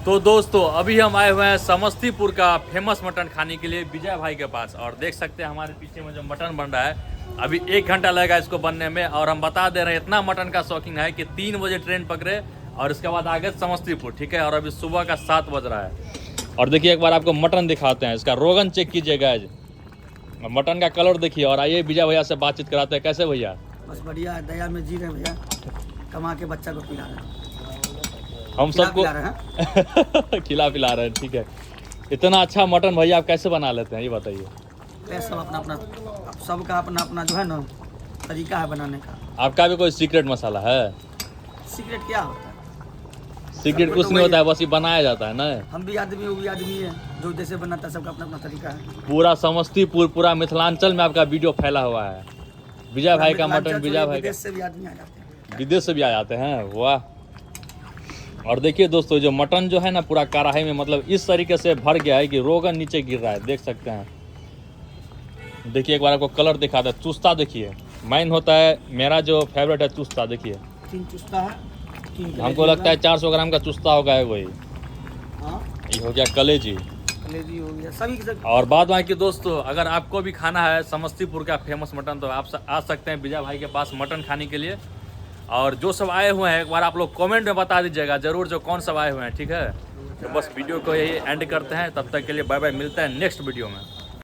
तो दोस्तों अभी हम आए हुए हैं समस्तीपुर का फेमस मटन खाने के लिए विजय भाई के पास। और देख सकते हैं हमारे पीछे में जो मटन बन रहा है, अभी 1 घंटा लगेगा इसको बनने में। और हम बता दे रहे हैं इतना मटन का शौकीन है कि 3 बजे ट्रेन पकड़े और इसके बाद आगे समस्तीपुर, ठीक है। और अभी सुबह का 7 बज रहा है। और देखिए एक बार आपको मटन दिखाते हैं, इसका रोगन चेक कीजिएगा, मटन का कलर देखिए। और आइए विजय भैया से बातचीत कराते हैं। कैसे भैया? बस बढ़िया है, दया में जी रहे भैया, कमा के बच्चा को पिला रहे हैं। हम सबको खिला रहे हैं। खिला पिला रहे हैं, ठीक है। इतना अच्छा मटन भैया आप कैसे बना लेते हैं, ये बताइए। ये सब अपना अपना, सबका अपना अपना जो है ना तरीका है बनाने का। आपका भी कोई सीक्रेट मसाला है? सीक्रेट क्या होता है? सीक्रेट कुछ नहीं होता है, बस ये बनाया जाता है ना। हम भी आदमी, वो भी आदमी है, जो जैसे बनाता है सबका अपना अपना तरीका है। पूरा समस्तीपुर, पूरा मिथिलांचल में आपका वीडियो फैला हुआ है। विजय भाई का मटन, विजय भाई का। विदेश से भी आदमी आ जाते हैं। विदेश से भी आ जाते हैं, वाह। और देखिए दोस्तों, जो मटन जो है ना पूरा कढ़ाई में मतलब इस तरीके से भर गया है कि रोगन नीचे गिर रहा है, देख सकते हैं। देखिए एक बार आपको कलर दिखाता है, चुस्ता देखिए। मेन होता है, मेरा जो फेवरेट है चुस्ता, देखिए 3 चुस्ता है, 3 हमको लगता है 400 ग्राम का चुस्ता होगा है वही। हाँ, ये हो गया कलेजी। कलेजी हो गया, सभी के। और बाद बाकी दोस्तों, अगर आपको भी खाना है समस्तीपुर का फेमस मटन, तो आप आ सकते हैं विजय भाई के पास मटन खाने के लिए। और जो सब आए हुए हैं एक बार आप लोग कमेंट में बता दीजिएगा जरूर, जो कौन सब आए हुए हैं, ठीक है। तो बस वीडियो को यही एंड करते हैं, तब तक के लिए बाय बाय, मिलते हैं नेक्स्ट वीडियो में।